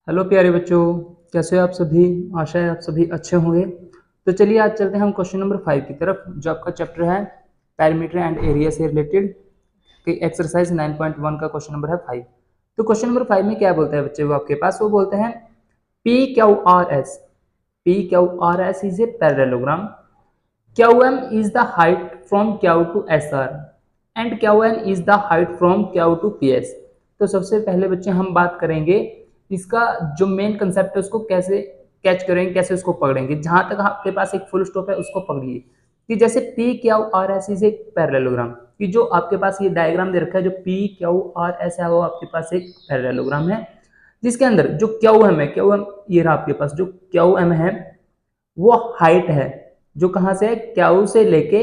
Hello प्यारे बच्चों, कैसे हो आप सभी। आशा है आप सभी अच्छे होंगे। तो चलिए आज चलते हैं हम क्वेश्चन नंबर 5 की तरफ, जो आपका चैप्टर है पैरामीटर एंड एरिया से रिलेटेड कि एक्सरसाइज 9.1 का क्वेश्चन नंबर है 5। तो क्वेश्चन नंबर 5 में क्या बोलते हैं बच्चे, वो आपके पास वो बोलते हैं P Q R S is a parallelogram. Qm is the height from Q to SR and Qn is the height from Q to PS। तो सबसे पहले बच्चे हम बात करेंगे इसका जो मेन कंसेप्ट है उसको कैसे कैच करेंगे, कैसे उसको पकड़ेंगे। जहां तक आपके पास एक फुल स्टॉप है उसको पकड़िए कि जैसे PQRS इज एक पैरेललोग्राम, कि जो आपके पास ये डायग्राम दे रखा है, जो PQRS है वो आपके पास एक पैरेललोग्राम है जिसके अंदर जो Qm है, Qm ये रहा आपके पास, जो Qm है वो हाइट है जो कहां से है, क्यू से लेके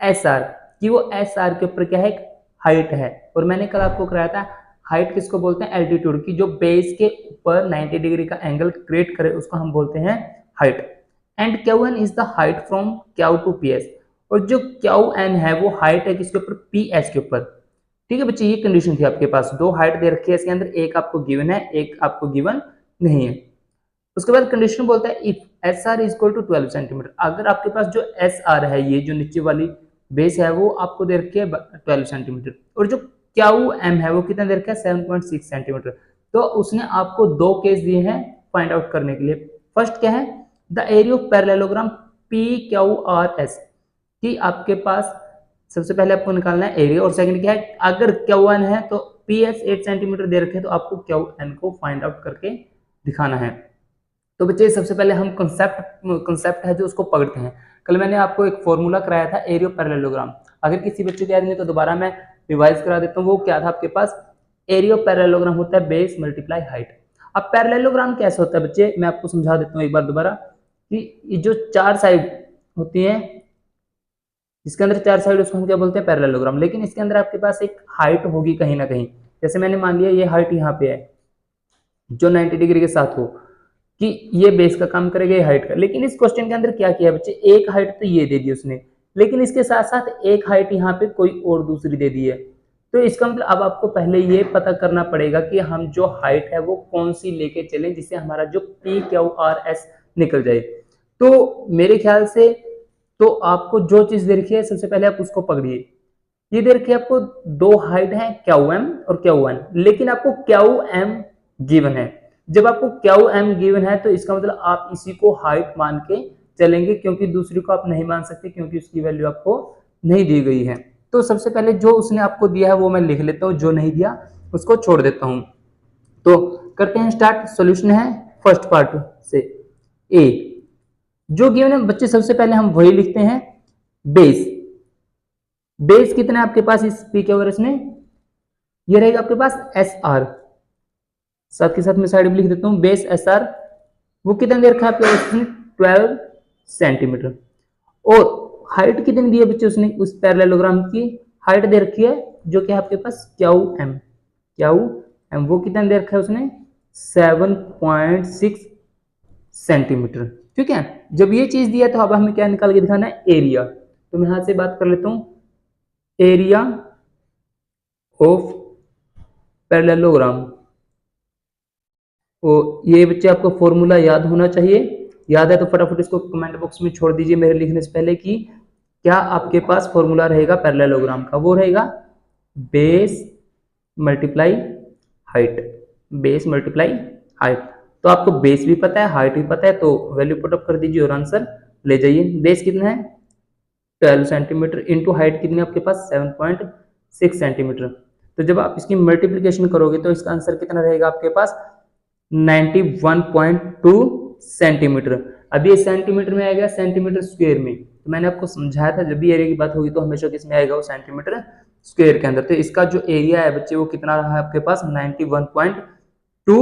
एस आर, कि वो एस आर के ऊपर क्या है, एक हाइट है। और मैंने कल आपको कराया था हाइट किसको बोलते हैं, एल्टीट्यूड, की जो बेस के ऊपर 90 डिग्री का एंगल क्रिएट करे उसको हम बोलते हैं height. And Q N is the height from Q to P S, और जो क्यू एन है वो हाइट है किसके ऊपर, पी एस के ऊपर। ठीक है बच्चे, ये कंडीशन थी आपके पास, दो हाइट दे रखी है इसके अंदर, एक आपको गिवन है एक आपको गिवन नहीं है। उसके बाद कंडीशन बोलता है if S R is equal to 12 centimetre, अगर आपके पास जो एस आर है, ये जो नीचे वाली बेस है वो आपको दे रखी है 12 सेंटीमीटर, और जो क्यू एम है वो कितना दे रखा है 7.6 सेंटीमीटर। तो उसने आपको दो केस दिए हैं फाइंड आउट करने के लिए। फर्स्ट क्या है, the area of parallelogram P Q R S, कि आपके पास सबसे पहले आपको निकालना है एरिया, और सेकंड क्या है, अगर क्यू एन है तो पी एस 8 सेंटीमीटर दे रखे हैं तो आपको क्यू एन को फाइंड आउट करके दिखाना है। तो बच्चे सबसे पहले हम कंसेप्ट है जो उसको पकड़ते हैं। कल मैंने आपको एक फॉर्मूला कराया था एरिया ऑफ पैरेललोग्राम, अगर किसी बच्चे को याद नहीं तो दोबारा मैं रिवाइज करा देता हूँ। वो क्या था आपके पास, एरिया ऑफ पैरेललोग्राम होता है बेस मल्टीप्लाई हाइट। अब पैरेललोग्राम कैसे होता है बच्चे, मैं आपको समझा देता हूँ एक बार दोबारा, कि ये जो चार साइड होती है, जिसके अंदर चार साइड, उसको हम क्या बोलते हैं, पैरेललोग्राम। लेकिन इसके अंदर आपके पास एक हाइट होगी कहीं ना कहीं, जैसे मैंने मान लिया ये हाइट यहाँ पे है जो 90 डिग्री के साथ हो, कि ये बेस का काम करेगा ये हाइट का। लेकिन इस क्वेश्चन के अंदर क्या किया बच्चे, एक हाइट तो ये दे दी उसने, लेकिन इसके साथ साथ एक हाइट यहाँ पे कोई और दूसरी दे दी है। तो इसका मतलब अब आपको पहले ये पता करना पड़ेगा कि हम जो हाइट है वो कौन सी लेके चले जिससे हमारा जो पी क्यू आर एस निकल जाए। तो मेरे ख्याल से तो आपको जो चीज दे रखी है सबसे पहले आप उसको पकड़िए। ये दे रखी है आपको दो हाइट है क्यू एम और क्यू एन, लेकिन आपको क्यू एम गिवन है। जब आपको क्यू एम गिवन है तो इसका मतलब आप इसी को हाइट मान के चलेंगे, क्योंकि दूसरी को आप नहीं मान सकते क्योंकि उसकी वैल्यू आपको नहीं दी गई है। तो सबसे पहले जो उसने आपको दिया है वो मैं लिख लेता हूँ, जो नहीं दिया उसको छोड़ देता हूँ। तो करते हैं स्टार्ट। सॉल्यूशन है फर्स्ट पार्ट से, ए जो गिवन है बच्चे, सबसे पहले हम वही लिखते हैं, बेस। बेस कितना है आपके पास इस पी क्यू आर एस में, ये रहेगा आपके पास एस आर, साथ के साथ मैं साइड में लिख देता हूँ बेस एस आर, वो कितना दे रखा है आपके उसने 12 सेंटीमीटर। और हाइट कितनी दी है बच्चे उसने, उस पैरेललोग्राम की हाइट दे रखी है जो कि आपके पास क्यू एम, वो कितना दे रखा है उसने 7.6 सेंटीमीटर। ठीक है, जब ये चीज दिया तो अब हमें क्या निकाल के दिखाना है, एरिया। तो मैं यहां से बात कर लेता हूं, एरिया ऑफ पैरेललोग्राम। तो ये बच्चे आपको फॉर्मूला याद होना चाहिए, याद है तो फटाफट इसको कमेंट बॉक्स में छोड़ दीजिए मेरे लिखने से पहले कि क्या आपके पास फॉर्मूला रहेगा पैरेललोग्राम का। वो रहेगा base multiply height, base multiply height. तो आपको बेस भी पता है हाइट भी पता है, तो वैल्यू पुट अप कर दीजिए और आंसर ले जाइए। बेस कितना है 12 सेंटीमीटर इंटू हाइट कितनी आपके पास 7.6 सेंटीमीटर। तो जब आप इसकी मल्टीप्लीकेशन करोगे तो इसका आंसर कितना रहेगा आपके पास 91.2 सेंटीमीटर। अब ये सेंटीमीटर में आएगा सेंटीमीटर स्क्वायर में, तो मैंने आपको समझाया था जब भी एरिया की बात होगी तो हमेशा किसमें आएगा, वो सेंटीमीटर स्क्वायर के अंदर। तो इसका जो एरिया है बच्चे वो कितना रहा है आपके पास 91.2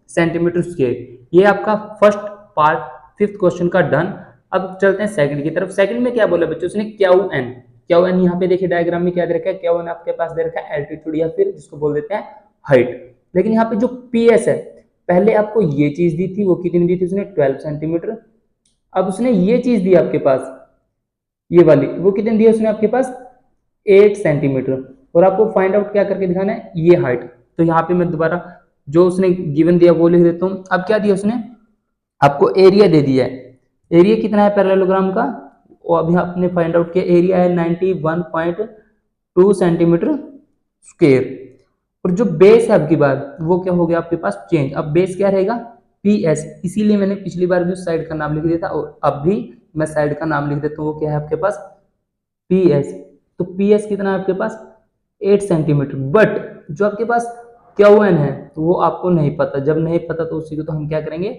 सेंटीमीटर स्क्वायर। ये आपका फर्स्ट पार्ट फिफ्थ क्वेश्चन का डन। अब चलते हैं सेकंड की तरफ। सेकंड में क्या बोला बच्चों उसने, क्यू एन यहाँ पे देखिए डायग्राम में क्या दे रखा है, क्यू एन आपके पास दे रखा है एल्टीट्यूड या फिर जिसको बोल देते हैं हाइट। लेकिन यहाँ पे जो पी एस है, पहले आपको ये चीज दी थी, वो कितनी दी थी उसने 12 सेंटीमीटर। अब उसने ये चीज दी आपके पास, ये वाली, वो कितनी दी उसने आपके पास 8 सेंटीमीटर। और आपको फाइंड आउट क्या करके दिखाना है, ये हाइट। तो यहाँ पे मैं दोबारा जो उसने गिवन दिया वो लिख देता हूँ। अब क्या दिया उसने, आपको एरिया दे दिया है। एरिया कितना है पैरेललोग्राम का, वो अभी आपने फाइंड आउट किया, एरिया है 91.2 सेंटीमीटर स्क्वायर। और जो बेस है आपकी बार वो क्या हो गया आपके पास चेंज, अब बेस क्या रहेगा PS, इसीलिए मैंने पिछली बार भी उस साइड का नाम लिख दिया था और अब भी मैं साइड का नाम लिख देता हूँ, वो क्या है आपके पास PS। तो PS कितना है आपके पास 8 सेंटीमीटर। बट जो आपके पास QN है तो वो आपको नहीं पता, जब नहीं पता तो उसी को तो हम क्या करेंगे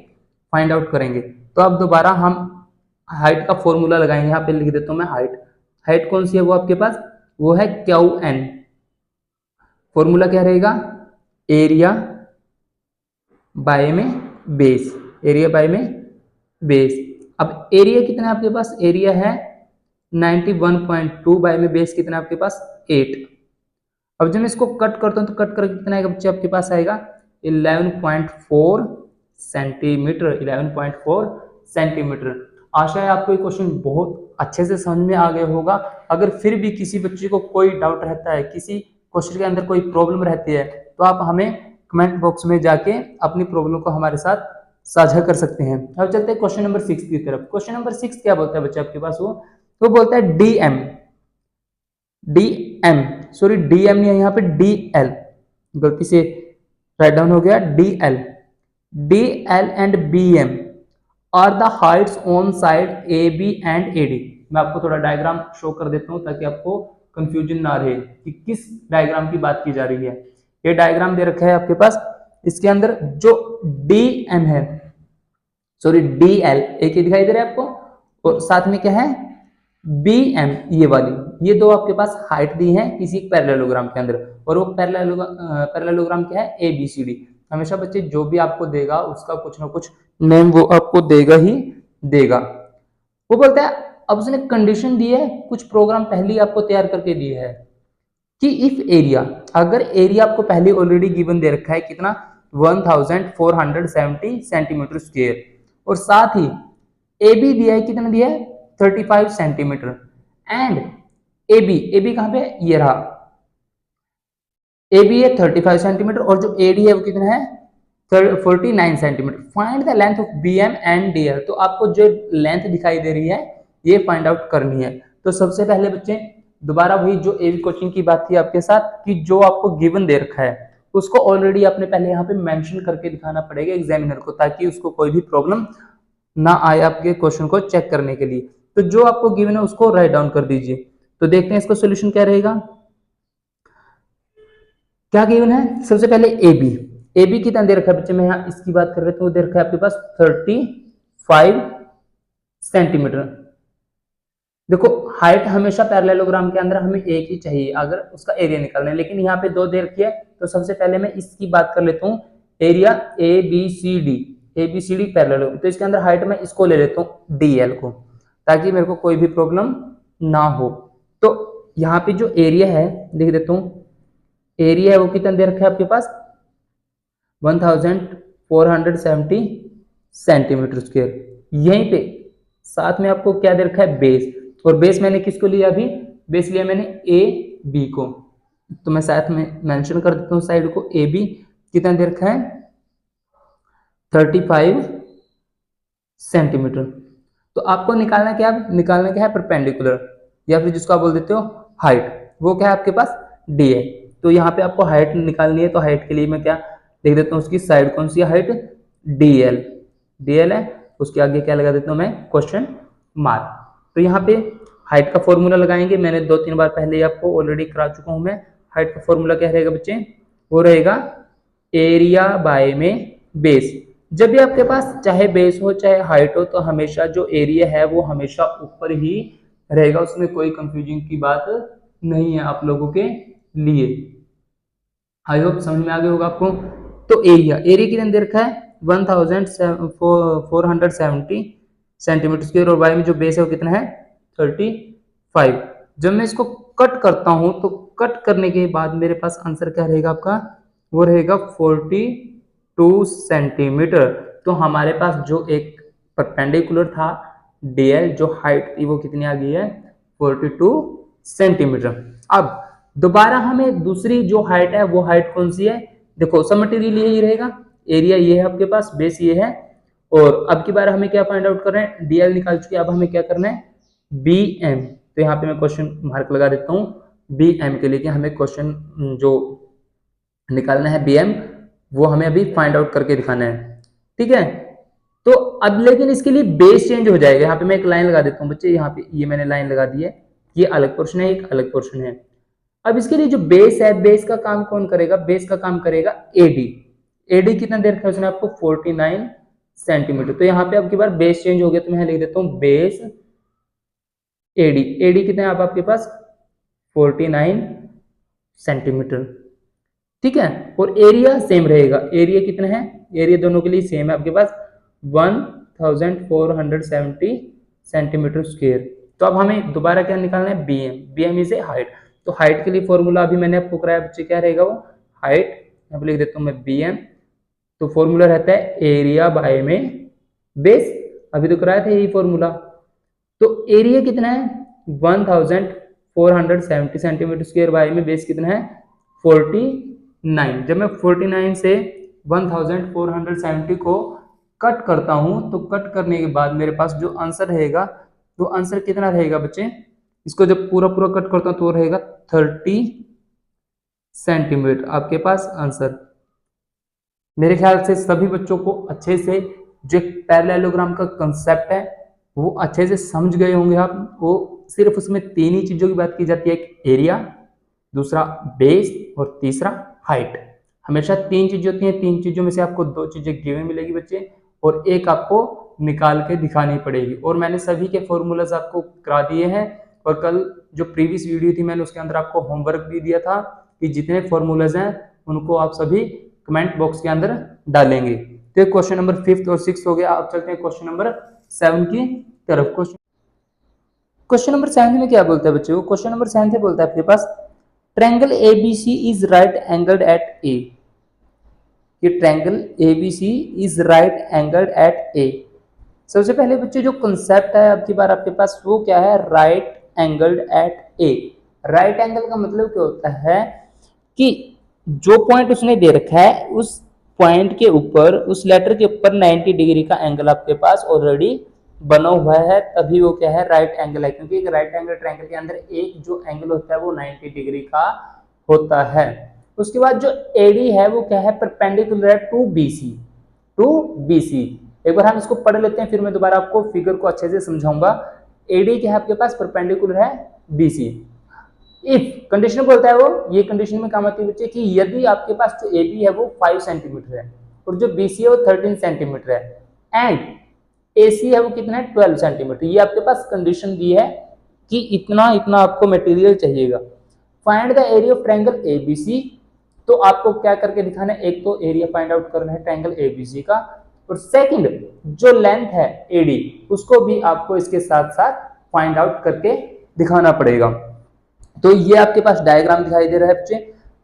फाइंड आउट करेंगे। तो अब दोबारा हम हाइट का फॉर्मूला लगाएंगे, यहाँ पे लिख देता हूँ मैं हाइट। हाइट कौन सी है वो आपके पास, वो है QN। फॉर्मूला क्या रहेगा, एरिया बाय में बेस, एरिया बाय में बेस। अब एरिया कितना है आपके पास, एरिया है 91.2 बाय में बेस कितना है आपके पास 8। अब जब मैं इसको कट करता हूं तो कट करके कितना आएगा बच्चे आपके पास आएगा 11.4 सेंटीमीटर, 11.4 सेंटीमीटर। आशा है आपको ये क्वेश्चन बहुत अच्छे से समझ में आ गया होगा। अगर फिर भी किसी बच्चे को कोई डाउट रहता है, किसी क्वेश्चन के अंदर कोई प्रॉब्लम रहती है, तो आप हमें कमेंट बॉक्स में जाके अपनी प्रॉब्लम को हमारे साथ साझा कर सकते हैं। अब चलते हैं क्वेश्चन नंबर 6 की तरफ। क्वेश्चन नंबर 6 क्या बोलता है बच्चे आपके पास, वो बोलता है डीएम सॉरी डीएम नहीं है यहाँ पे DL, गलती से राइट डाउन हो गया, DL and BM are the heights on side AB and AD। मैं आपको थोड़ा डायग्राम शो कर देता हूं ताकि आपको कंफ्यूजन ना रहे कि किस डायग्राम की बात की जा रही है। ये डायग्राम दे रखा है आपके पास, इसके अंदर जो DM है सॉरी DL एक ही दिखाई दे रहा है आपको, और साथ में क्या है BM ये वाली, ये दो आपके पास हाइट दी है किसी पैरेललोग्राम के अंदर, और वो पैरेललोग्राम क्या है ABCD। हमेशा बच्चे जो भी आपको देगा उसका कुछ ना कुछ नेम वो आपको देगा ही देगा। वो बोलता है, अब उसने कंडीशन दी है, कुछ प्रोग्राम पहले ही आपको तैयार करके दिए है कि इफ एरिया, अगर एरिया आपको पहले ऑलरेडी गिवन दे रखा है कितना 1470 सेंटीमीटर स्क्वायर, और साथ ही AB दिया है, कितना दिया है 35 सेंटीमीटर, एंड AB कहां पे, ये रहा AB है 35 सेंटीमीटर, और जो AD है वो कितना है 49 centimetre. Find the length of BM and DL। तो आपको जो लेंथ दिखाई दे रही है ये फाइंड आउट करनी है। तो सबसे पहले बच्चे दोबारा वही जो AB कोचिंग की बात थी आपके साथ कि जो आपको गिवन दे रखा है उसको ऑलरेडी आपने पहले यहाँ पे मेंशन करके दिखाना पड़ेगा एग्जामिनर को, ताकि उसको कोई भी प्रॉब्लम ना आए आपके क्वेश्चन को चेक करने के लिए। तो जो आपको गिवन है उसको राइट डाउन कर दीजिए। तो देखते हैं इसका सोल्यूशन क्या रहेगा। क्या गिवन है, सबसे पहले AB कितना दे रखा है बच्चे, मैं यहाँ इसकी बात कर रहे थे, वो दे रखा है आपके पास 35 सेंटीमीटर। देखो हाइट हमेशा पैरेललोग्राम के अंदर हमें एक ही चाहिए अगर उसका एरिया निकालना है, लेकिन यहाँ पे दो दे रखी है। तो सबसे पहले मैं इसकी बात कर लेता हूँ, एरिया ABCD पैरेललोग्राम, तो इसके अंदर हाइट में इसको ले लेता हूँ DL को, ताकि मेरे को कोई भी प्रॉब्लम ना हो। तो यहाँ पे जो एरिया है लिख देता हूँ, एरिया है वो कितना दे रखा है आपके पास 1470 सेंटीमीटर स्क्वायर। यहीं पे साथ में आपको क्या दे रखा है बेस, और बेस मैंने किसको लिया, अभी बेस लिया मैंने AB को, तो मैं साथ में मेंशन कर देता हूँ साइड को, AB कितना दे रखा है 35 सेंटीमीटर। तो आपको निकालना क्या है परपेंडिकुलर, या फिर जिसको आप बोल देते हो हाइट, वो क्या है आपके पास D है। तो यहाँ पे आपको हाइट निकालनी है, तो हाइट के लिए मैं क्या लिख देता हूँ, उसकी साइड कौन सी है हाइट DL है, उसके आगे क्या लगा देता हूँ मैं क्वेश्चन मार्क। तो यहाँ पे हाइट का फॉर्मूला लगाएंगे, मैंने 2-3 बार पहले ही आपको ऑलरेडी करा चुका हूँ मैं। हाइट का फॉर्मूला क्या रहेगा बच्चे, वो रहेगा एरिया बाय में बेस। जब भी आपके पास चाहे बेस हो चाहे हाइट हो, तो हमेशा जो एरिया है वो हमेशा ऊपर ही रहेगा, उसमें कोई कंफ्यूजिंग की बात नहीं है आप लोगों के लिए। आई होप समझ में आ गया होगा आपको। तो एरिया कितना दे रखा है 1470 सेंटीमीटर स्क्वायर, और वाई में जो बेस है वो कितना है 35। जब मैं इसको कट करता हूं तो कट करने के बाद मेरे पास आंसर क्या रहेगा आपका, वो रहेगा 42 सेंटीमीटर। तो हमारे पास जो एक परपेंडिकुलर था DL, जो हाइट थी वो कितनी आ गई है 42 सेंटीमीटर। अब दोबारा हमें दूसरी जो हाइट है वो हाइट कौन सी है देखो सब मटेरियल यही रहेगा, एरिया ये है आपके पास, बेस ये है, और अब की बार हमें क्या फाइंड आउट कर रहे हैं, डीएल निकाल चुके, अब हमें क्या करना है, बी एम। तो यहाँ पे मैं क्वेश्चन मार्क लगा देता हूँ बी एम के लिए, कि हमें क्वेश्चन जो निकालना है बी एम, वो हमें अभी फाइंड आउट करके दिखाना है, ठीक है। तो अब लेकिन इसके लिए बेस चेंज हो जाएगा, यहाँ पे मैं एक लाइन लगा देता हूँ बच्चे, यहाँ पे ये मैंने लाइन लगा दी है, ये अलग पोर्शन है, एक अलग पोर्शन है। अब इसके लिए जो बेस है, बेस का काम कौन करेगा, बेस का काम करेगा एडी। एडी कितना देर का उसने आपको 49 सेंटीमीटर। तो यहाँ पे अब की बार बेस चेंज हो गया, तो मैं लिख देता हूँ बेस एडी। एडी कितना है आपके पास 49 सेंटीमीटर, ठीक है। और एरिया सेम रहेगा, एरिया कितना है, एरिया दोनों के लिए सेम है आपके पास 1470 सेंटीमीटर स्क्वायर। तो अब हमें दोबारा क्या निकालना है, B M. B M is a height. तो हाइट के लिए फॉर्मूला अभी मैंने आपको कराया बच्चे, क्या रहेगा वो हाइट, यहाँ पे लिख देता हूँ मैं बी एम। तो फॉर्मूला रहता है एरिया बाय में बेस, अभी तो कराया था यही फॉर्मूला। तो एरिया कितना है 1470 सेंटीमीटर स्क्वायर, बाय में बेस कितना है 49। जब मैं 49 से 1470 को कट करता हूं, तो कट करने के बाद मेरे पास जो आंसर रहेगा, तो आंसर कितना रहेगा बच्चे, इसको जब पूरा पूरा कट करता हूं तो रहेगा 30 सेंटीमीटर आपके पास आंसर। मेरे ख्याल से सभी बच्चों को अच्छे से जो पैरेललोग्राम का कंसेप्ट है वो अच्छे से समझ गए होंगे आप। वो सिर्फ उसमें तीन ही चीजों की बात की जाती है, एक एरिया, दूसरा बेस और तीसरा हाइट। हमेशा तीन चीजें होती हैं, तीन चीजों में से आपको दो चीजें गिवन मिलेगी बच्चे, और एक आपको निकाल के दिखानी पड़ेगी। और मैंने सभी के फॉर्मूलाज आपको करा दिए हैं, और कल जो प्रीवियस वीडियो थी मैंने उसके अंदर आपको होमवर्क भी दिया था कि जितने फॉर्मूलाज हैं उनको आप सभी कमेंट बॉक्स के अंदर डालेंगे। तो क्वेश्चन नंबर 5th और 6th हो गया। अब चलते हैं क्वेश्चन नंबर 7 की तरफ। क्वेश्चन नंबर 7 में क्या बोलता है बच्चों, क्वेश्चन नंबर 7 बोलता है आपके पास triangle ABC is right angled at A. ये triangle ABC is right angled at A. सबसे पहले बच्चे जो कंसेप्ट है आपकी बार आपके पास वो क्या है, right angled at A. Right angle का मतलब क्या होता है कि जो पॉइंट उसने दे रखा है उस पॉइंट के ऊपर, उस लेटर के ऊपर 90 डिग्री का एंगल आपके पास ऑलरेडी बना हुआ है, तभी वो क्या है राइट एंगल है। क्योंकि एक राइट एंगल ट्रायंगल के अंदर एक जो एंगल होता है वो 90 डिग्री का होता है। उसके बाद जो एडी है वो क्या है, परपेंडिकुलर है टू बीसी। टू बीसी एक बार हम इसको पढ़ लेते हैं, फिर मैं दोबारा आपको फिगर को अच्छे से समझाऊंगा। एडी क्या है आपके पास, परपेंडिकुलर है बीसी। इफ कंडीशन बोलता है वो, ये कंडीशन में काम आती है बच्चे कि यदि आपके पास जो ए बी है वो 5 सेंटीमीटर है और जो बी सी है वो 13 सेंटीमीटर है एंड ए सी है वो कितना है 12 सेंटीमीटर। ये आपके पास कंडीशन दी है कि इतना इतना आपको मटेरियल चाहिएगा। Find the area of triangle A B C. तो आपको क्या करके दिखाना है, एक तो एरिया फाइंड आउट करना है ट्रायंगल ए बी सी का, और सेकंड जो लेंथ है एडी उसको भी आपको इसके साथ साथ फाइंड आउट करके दिखाना पड़ेगा। तो ये आपके पास डायग्राम दिखाई दे रहा है बच्चे।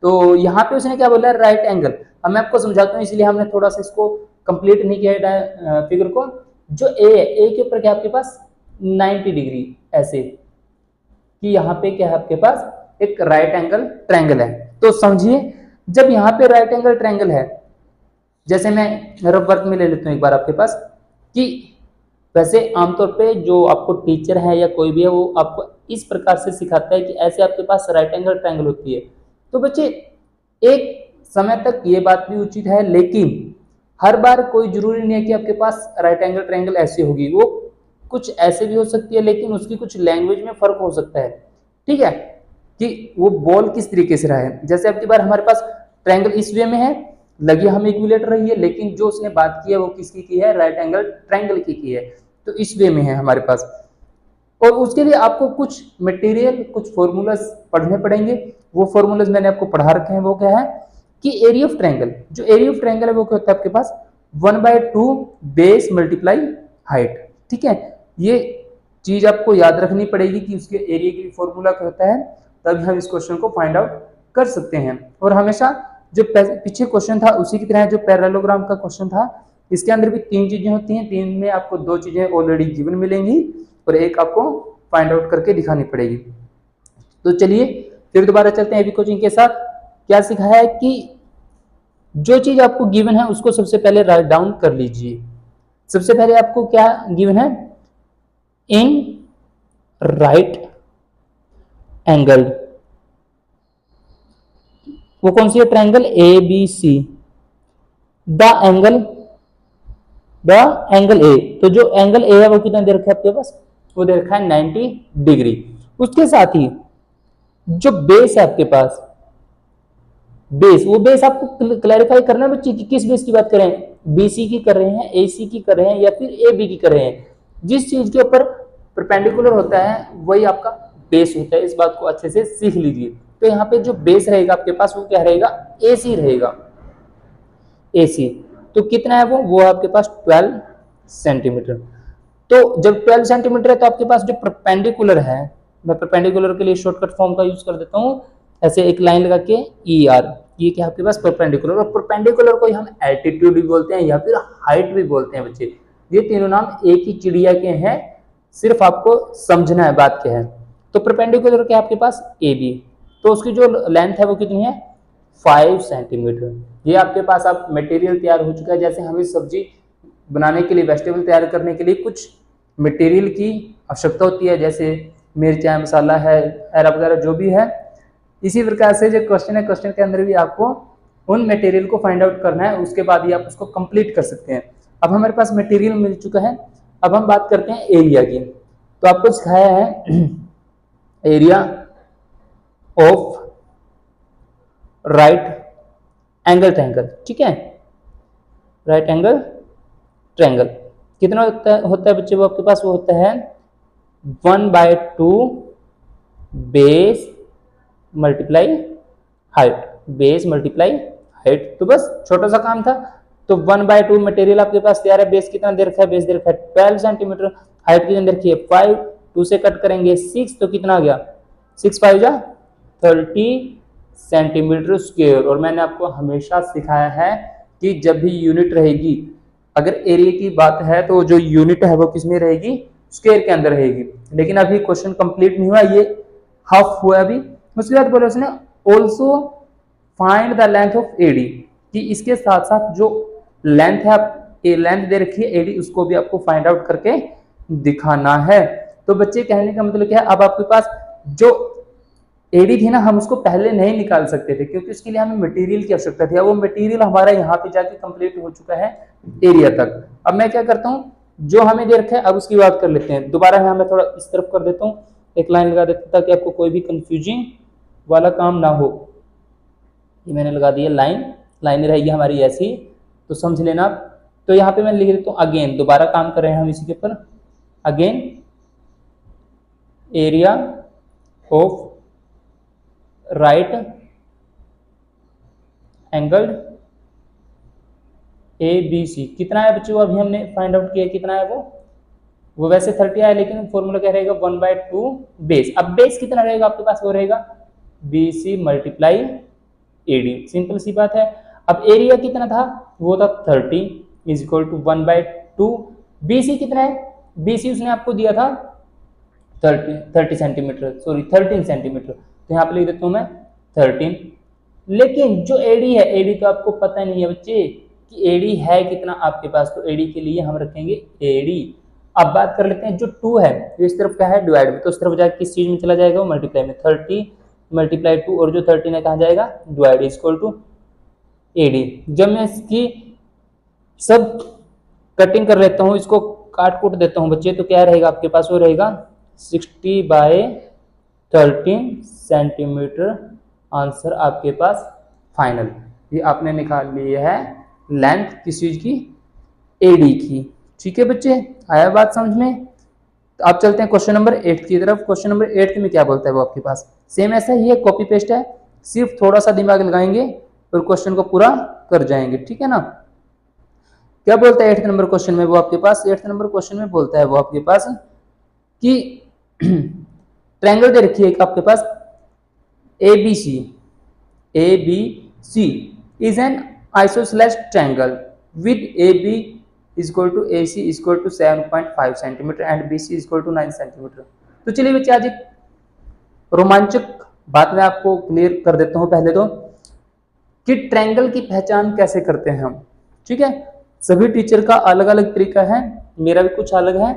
तो यहाँ पे उसने क्या बोला है, राइट एंगल। अब मैं आपको समझाता हूँ, इसलिए हमने थोड़ा सा इसको कंप्लीट नहीं किया है फिगर को। जो ए है, ए के ऊपर क्या आपके पास 90 डिग्री, ऐसे कि यहाँ पे क्या है आपके पास एक राइट एंगल ट्रायंगल है। तो समझिए जब यहाँ पे राइट एंगल ट्रायंगल है, जैसे मैं रफ वर्क में ले लेता हूँ एक बार आपके पास, कि वैसे आमतौर पे जो आपको टीचर है या कोई भी है वो आपको इस प्रकार से सिखाता है कि ऐसे आपके पास राइट एंगल ट्रायंगल होती है। तो बच्चे एक समय तक ये बात भी उचित है, लेकिन हर बार कोई जरूरी नहीं है कि आपके पास राइट एंगल ट्रायंगल ऐसी होगी, वो कुछ ऐसे भी हो सकती है, लेकिन उसकी कुछ लैंग्वेज में फर्क हो सकता है, ठीक है, कि वो बॉल किस तरीके से रहा है। जैसे आपकी बार हमारे पास ट्रायंगल इस वे में है, लगी हमें इक्विलेटर रही है, लेकिन जो उसने बात की है वो किसकी की है, राइट एंगल ट्रायंगल की है। तो इस वे में है हमारे पास, और उसके लिए आपको कुछ मटेरियल, कुछ फॉर्मूलाज पढ़ने पड़ेंगे। वो फॉर्मूलाज मैंने आपको पढ़ा रखे हैं। वो क्या है कि एरिया ऑफ ट्रायंगल, जो एरिया ऑफ ट्रायंगल है वो क्या होता है आपके पास 1/2 बेस मल्टीप्लाई हाइट, ठीक है। ये चीज आपको याद रखनी पड़ेगी कि उसके एरिया की फॉर्मूला क्या होता है, तभी हम इस क्वेश्चन को फाइंड आउट कर सकते हैं। और हमेशा जो पीछे क्वेश्चन था उसी की तरह जो पैरेललोग्राम का क्वेश्चन था, इसके अंदर भी तीन चीजें होती हैं, तीन में आपको दो चीजें ऑलरेडी गिवन मिलेंगी और एक आपको फाइंड आउट करके दिखानी पड़ेगी। तो चलिए फिर दोबारा चलते हैं एबी कोचिंग के साथ। क्या सिखाया है कि जो चीज आपको गिवन है उसको सबसे पहले राइट डाउन कर लीजिए। सबसे पहले आपको क्या गिवन है, इन राइट एंगल, वो कौन सी है, triangle A B C, the angle A. तो जो एंगल ए है वो कितना दे रखा है आपके पास, वो दे रखा है 90 डिग्री। उसके साथ ही जो बेस है आपके पास, बेस, वो बेस आपको क्लैरिफाई करना है बच्चे कि किस बेस की बात कर रहे हैं, बीसी की कर रहे हैं, एसी की कर रहे हैं, या फिर ए बी की कर रहे हैं। जिस चीज के ऊपर परपेंडिकुलर होता है वही आपका बेस होता है, इस बात को अच्छे से सीख लीजिए। तो यहाँ पे जो बेस रहेगा आपके पास वो क्या रहेगा, एसी रहेगा, एसी। तो कितना है वो आपके पास 12 सेंटीमीटर। तो जब 12 सेंटीमीटर है तो आपके पास जो परपेंडिकुलर है, मैं परपेंडिकुलर के लिए शॉर्टकट फॉर्म का यूज कर देता हूँ, ऐसे एक लाइन लगा के ई आर, ये क्या आपके पास परपेंडिकुलर। और परपेंडिकुलर को हम एल्टीट्यूड भी बोलते हैं या फिर हाइट भी बोलते हैं बच्चे। ये तीनों नाम एक ही चिड़िया के हैं, सिर्फ आपको समझना है बात क्या है। तो परपेंडिकुलर के आपके पास ए बी, तो उसकी जो लेंथ है वो कितनी है, 5 सेंटीमीटर। ये आपके पास आप मटेरियल तैयार हो चुका है। जैसे हमें सब्जी बनाने के लिए, वेजिटेबल तैयार करने के लिए कुछ मटेरियल की आवश्यकता होती है, जैसे मिर्चा है, मसाला है, एरा वगैरह जो भी है। इसी प्रकार से जो क्वेश्चन है, क्वेश्चन के अंदर भी आपको उन मटेरियल को फाइंड आउट करना है, उसके बाद ही आप उसको कंप्लीट कर सकते हैं। अब हमारे पास मटेरियल मिल चुका है, अब हम बात करते हैं एरिया की। तो आपको सिखाया है area of right angle triangle, ठीक है, राइट एंगल ट्रायंगल कितना होता है बच्चे, वो आपके पास वो होता है 1/2 base multiply height, base multiply height. तो बस छोटा सा काम था। तो 1/2 मटेरियल आपके पास तैयार है, बेस कितना दे रखा है, बेस दे रखा है 12 सेंटीमीटर, हाइट कितनी दे रखी है 5, 2 से कट करेंगे 6, तो कितना आ गया 6 5 जा 30 सेंटीमीटर स्क्वायर। और मैंने आपको हमेशा सिखाया है कि जब भी यूनिट रहेगी, अगर एरिया की बात है तो जो यूनिट है वो किस में रहेगी, स्क्वायर के अंदर रहेगी। लेकिन अभी क्वेश्चन कंप्लीट नहीं हुआ, ये हाफ हुआ अभी। उसके बाद बोला उसने also find the length of AD, कि इसके साथ साथ जो लेंथ है, आप लेंथ दे रखी है एडी, उसको भी आपको फाइंड आउट करके दिखाना है। तो बच्चे कहने का मतलब क्या है, अब आपके पास जो एडी थी ना, हम उसको पहले नहीं निकाल सकते थे क्योंकि उसके लिए हमें मटेरियल की आवश्यकता थी। अब वो मटेरियल हमारा यहाँ पे जाके कंप्लीट हो चुका है एरिया तक। अब मैं क्या करता हूँ, जो हमें दे रखा है अब उसकी बात कर लेते हैं। दोबारा यहाँ मैं थोड़ा इस तरफ कर देता हूँ, एक लाइन लगा देता हूँ ताकि आपको कोई भी कंफ्यूजिंग वाला काम ना हो। ये मैंने लगा दिया लाइन, लाइन रहेगी हमारी ऐसी, तो समझ लेना आप। तो यहाँ पे मैं लिख देता हूँ अगेन, दोबारा काम कर रहे हैं हम इसी के ऊपर, again area of right angled A B C कितना है बच्चों, अभी हमने फाइंड आउट किया कितना है वो वैसे 30 आया, लेकिन फॉर्मूला क्या रहेगा 1/2 बेस। अब बेस कितना रहेगा आपके पास, वो रहेगा B C multiply A D, simple सी बात है। अब एरिया कितना था, वो था 30 is equal to 1/2। B C कितना है, बी सी उसने आपको दिया था 30 सेंटीमीटर, सॉरी 13 सेंटीमीटर, तो यहाँ पे लिख देता हूँ मैं 13। लेकिन जो एडी है, एडी तो आपको पता नहीं है बच्चे कि एडी है कितना आपके पास, तो एडी के लिए हम रखेंगे एडी। अब बात कर लेते हैं जो 2 है, तो इस तरफ क्या है डिवाइड में, तो उस तरफ जाकर किस चीज में चला जाएगा, वो मल्टीप्लाई में, 30 मल्टीप्लाई 2, और जो 13 है कहाँ जाएगा, divide is equal to AD. जब मैं इसकी सब कटिंग कर लेता हूँ, इसको काट कूट देता हूँ बच्चे, तो क्या रहेगा आपके पास, वो रहेगा 60/13 सेंटीमीटर। आंसर आपके पास फाइनल, ये आपने निकाल लिया है लेंथ किस चीज की, एडी की। ठीक है बच्चे, आया बात समझ में। तो आप चलते हैं क्वेश्चन नंबर 8 की तरफ। क्वेश्चन नंबर 8 में क्या बोलता है वो आपके पास, सेम ऐसा ही है, कॉपी पेस्ट है, सिर्फ थोड़ा सा दिमाग लगाएंगे और क्वेश्चन को पूरा कर जाएंगे, ठीक है ना। क्या बोलता है 8 नंबर क्वेश्चन में वो आपके पास, 8 नंबर क्वेश्चन में बोलता है वो आपके पास कि ट्रायंगल दे रखी है एक आपके पास ABC, ABC is an isosceles triangle with AB is equal to AC is equal to 7.5 centimetre and BC is equal to 9 centimetre. तो चलिए बच्चे आज एक रोमांचक बात मैं आपको क्लियर कर देता हूं पहले तो, कि ट्रायंगल की पहचान कैसे करते हैं हम। ठीक है, सभी टीचर का अलग अलग तरीका है, मेरा भी कुछ अलग है,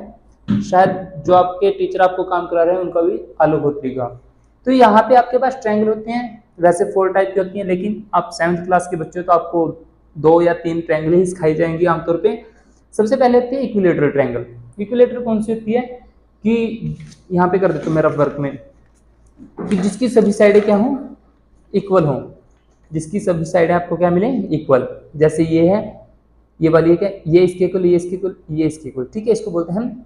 शायद जो आपके टीचर आपको काम करा रहे हैं उनका भी अलग हो तरीका। तो यहाँ पे आपके पास ट्रायंगल होते हैं, वैसे 4 टाइप की होती हैं, लेकिन आप 7th क्लास के बच्चे हो तो आपको 2 या 3 ट्रायंगल ही सिखाई जाएंगी आमतौर पे। सबसे पहले होती है इक्विलेटरल ट्रायंगल। इक्विलेटरल कौन सी होती है कि यहाँ पे कर देता हूँ मेरा वर्क में, कि जिसकी सभी साइडें क्या हों, इक्वल हों, जिसकी सभी साइडें आपको क्या मिले, इक्वल। जैसे ये है, ये वाली है क्या, ये इसके इक्वल, ये इसके इक्वल, ये इसके इक्वल। ठीक है, इसको बोलते हैं हम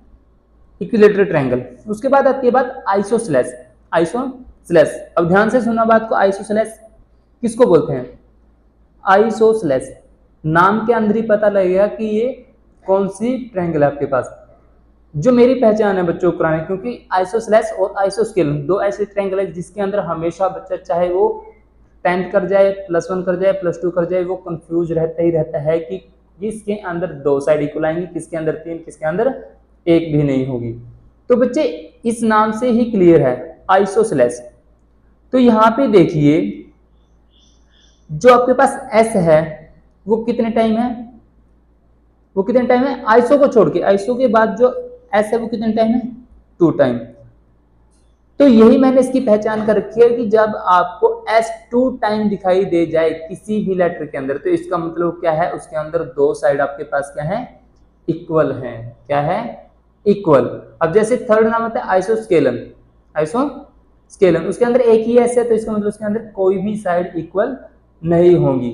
इक्विलेटरल ट्रायंगल। उसके बाद आती है बात आइसोसेलेस। आइसोसेलेस, अब ध्यान से सुनना बात को, आइसोसेलेस किसको बोलते हैं, आइसोसेलेस नाम के अंदर ही पता लगेगा कि ये कौन सी ट्रायंगल है आपके पास। जो मेरी पहचान है बच्चों को कराने, क्योंकि आइसोसेलेस और आइसोस्केल 2 ऐसे ट्रायंगल है जिसके अंदर हमेशा बच्चा, चाहे वो 10th कर जाए, +1 कर जाए, +2 कर जाए, वो कंफ्यूज रहता ही रहता है कि किसके अंदर 2 साइड इक्वल आएंगी, किसके अंदर 3, किसके अंदर 1 भी नहीं होगी। तो बच्चे इस नाम से ही क्लियर है, आइसोसेलेस। तो यहाँ पे देखिए, जो आपके पास एस है वो कितने टाइम है, वो कितने टाइम है, आइसो को छोड़ के, आइसो के बाद जो एस है वो कितने टाइम है, 2 टाइम। तो यही मैंने इसकी पहचान कर रखी है कि जब आपको एस 2 टाइम दिखाई दे जाए किसी भी लेटर के अंदर, तो इसका मतलब क्या है, उसके अंदर 2 साइड आपके पास क्या है, इक्वल है। क्या है, इक्वल। अब जैसे थर्ड नाम होता है आइसोस्केलन, आइसोस्केलन, उसके अंदर एक ही एस है, तो इसका मतलब उसके अंदर कोई भी साइड इक्वल नहीं होगी,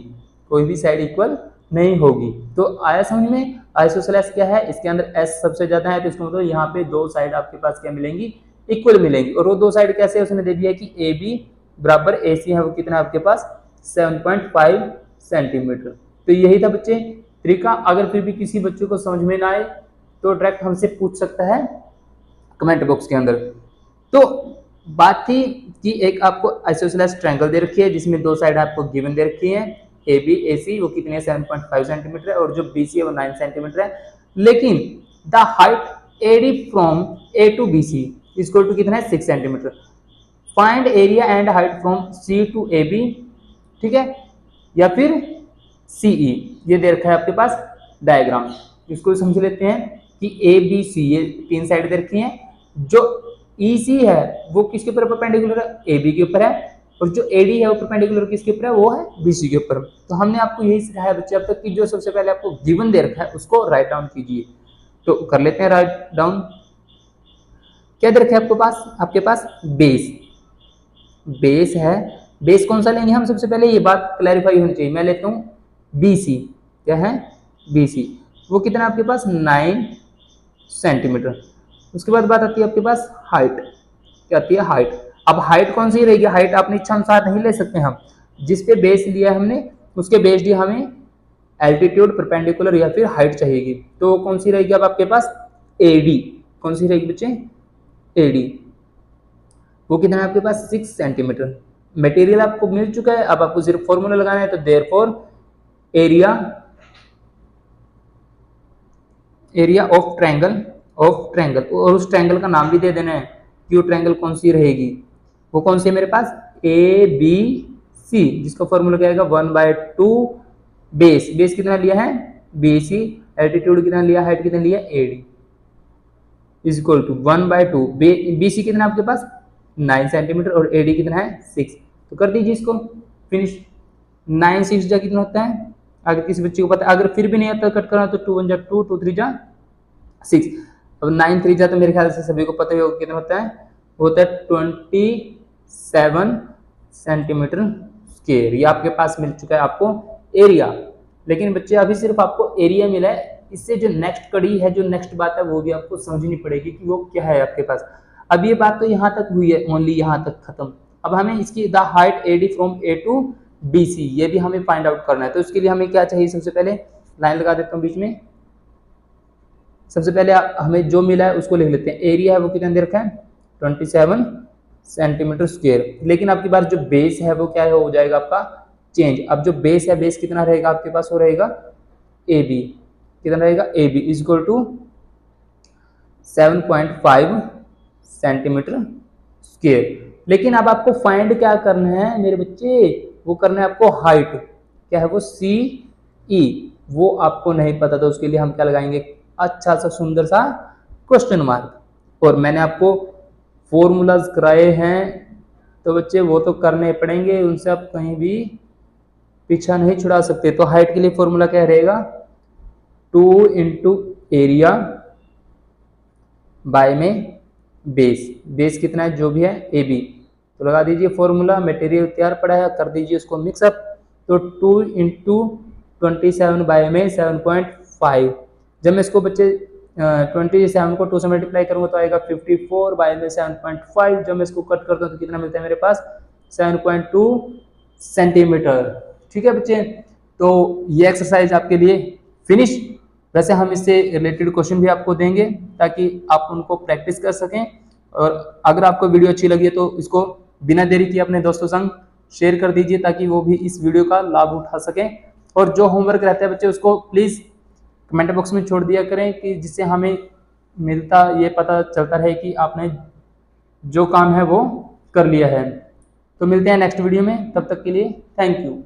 कोई भी साइड इक्वल नहीं होगी। तो आया समझ में, आइसोसेलेस क्या है, इसके अंदर एस सबसे ज्यादा है, तो इसका मतलब यहाँ पे 2 साइड आपके पास क्या मिलेंगी, इक्वल मिलेंगी। और वो 2 साइड कैसे है, उसने दे दिया कि ए बी बराबर ए सी है, वो कितना है आपके पास, 7.5 सेंटीमीटर। तो यही था बच्चे तरीका। अगर फिर भी किसी बच्चे को समझ में ना आए तो डायरेक्ट हमसे पूछ सकता है कमेंट बॉक्स के अंदर। तो बात थी कि एक आपको आइसोसेलेस ट्रायंगल दे रखी है जिसमें 2 साइड आपको गिवन दे रखी है, ए बी ए सी, वो कितने 7.5 सेंटीमीटर है, और जो बी सी है वो 9 सेंटीमीटर है। लेकिन the height A D from A to B C equal to कितना है, 6 centimetre. Find area and height from C to A B, ठीक है, या फिर सीई, ये दे रखा है आपके पास डायग्राम। इसको समझ लेते हैं कि ए बी सी ये 3 साइड दे रखी हैं, जो ई सी है वो किसके ऊपर परपेंडिकुलर है, ए बी के ऊपर है, और जो ए डी है वो परपेंडिकुलर किसके ऊपर है, वो है बी सी के ऊपर। तो हमने आपको यही सिखाया बच्चे अब तक कि जो सबसे पहले आपको गिवन दे रखा है उसको राइट डाउन कीजिए। तो कर लेते हैं राइट डाउन। क्या दे रखा है आपके पास बेस, बेस है। बेस कौन सा लेंगे हम, सबसे पहले ये बात क्लैरिफाई होनी चाहिए। मैं लेता हूँ बी सी, क्या है, बी सी, वो कितना आपके पास 9 सेंटीमीटर। उसके बाद बात आती है आपके पास हाइट, क्या आती है, हाइट। अब हाइट कौन सी रहेगी, हाइट अपनी इच्छा अनुसार नहीं ले सकते हम, जिस पे बेस लिया है हमने उसके बेस डी हमें एल्टीट्यूड, परपेंडिकुलर या फिर हाइट चाहिएगी। तो कौन सी रहेगी अब आपके पास, एडी। कौन सी रहेगी बच्चे, एडी, वो कितना है आपके पास 6 सेंटीमीटर। मटेरियल आपको मिल चुका है, अब आपको सिर्फ फॉर्मूला लगाना है। तो देयरफॉर एरिया ऑफ ट्रायंगल, और उस ट्रायंगल का नाम भी दे देना है कि वो ट्रायंगल कौन सी रहेगी। वो कौन सी है मेरे पास, ए बी सी, जिसका फॉर्मूला क्या आएगा 1/2 बेस। बेस कितना लिया है, बी सी, एल्टीट्यूड कितना लिया, हाइट कितना लिया, A D, is equal to 1/2 B C कितना आपके पास 9 सेंटीमीटर और ए डी कितना है 6। तो कर दीजिए इसको फिनिश। 9 6 जा कितना होता है, अगर किसी बच्चे को पता, अगर फिर भी नहीं आता कट करना तो 2 1 जा 2, 2 3 जा 6। अब 9 3 जा तो मेरे ख्याल से सभी को पता ही होगा कितना होता है, वो होता है 27 सेंटीमीटर स्क्वायर। ये आपके पास मिल चुका है आपको एरिया। लेकिन बच्चे अभी सिर्फ आपको एरिया मिला है, इससे जो नेक्स्ट कड़ी है, जो नेक्स्ट बात है वो भी आपको समझनी पड़ेगी कि वो क्या है आपके पास। अब ये बात तो यहाँ तक हुई है, ओनली यहाँ तक खत्म। अब हमें इसकी the height A D from A to B C, ये भी हमें फाइंड आउट करना है। तो इसके लिए हमें क्या चाहिए, सबसे पहले लाइन लगा देता हूँ बीच में। सबसे पहले हमें जो मिला है उसको लिख लेते हैं। एरिया है वो कितना दे रखा है 27 सेंटीमीटर स्क्वायर। लेकिन आपके पास जो बेस है वो क्या है, हो जाएगा आपका चेंज। अब जो बेस है, बेस कितना रहेगा आपके पास, वो रहेगा ए बी, कितना रहेगा, A B is equal to 7.5 centimetre square. लेकिन अब आपको फाइंड क्या करना है मेरे बच्चे, वो करना है आपको हाइट। क्या है वो CE, वो आपको नहीं पता तो उसके लिए हम क्या लगाएंगे, अच्छा सा सुंदर सा क्वेश्चन मार्क। और मैंने आपको फॉर्मूलाज कराए हैं तो बच्चे वो तो करने पड़ेंगे, उनसे आप कहीं भी पीछा नहीं छुड़ा सकते। तो हाइट के लिए फॉर्मूला क्या रहेगा, 2 इंटू एरिया बाय में बेस कितना है जो भी है AB। तो लगा दीजिए फॉर्मूला, मटेरियल तैयार पड़ा है, कर दीजिए उसको मिक्सअप। तो 2 इंटू 27 बाय में 7.5। जब मैं इसको बच्चे 27 को 2 से मल्टीप्लाई करूंगा तो आएगा 54 बाय में 7.5। जब मैं इसको कट करता हूँ तो कितना मिलता है मेरे पास, 7.2 सेंटीमीटर। ठीक है बच्चे, तो ये एक्सरसाइज आपके लिए फिनिश। वैसे हम इससे रिलेटेड क्वेश्चन भी आपको देंगे ताकि आप उनको प्रैक्टिस कर सकें। और अगर आपको वीडियो अच्छी लगी है तो इसको बिना देरी किए अपने दोस्तों संग शेयर कर दीजिए ताकि वो भी इस वीडियो का लाभ उठा सकें। और जो होमवर्क रहता है बच्चे उसको प्लीज़ कमेंट बॉक्स में छोड़ दिया करें कि जिससे हमें मिलता ये पता चलता रहे कि आपने जो काम है वो कर लिया है। तो मिलते हैं नेक्स्ट वीडियो में, तब तक के लिए थैंक यू।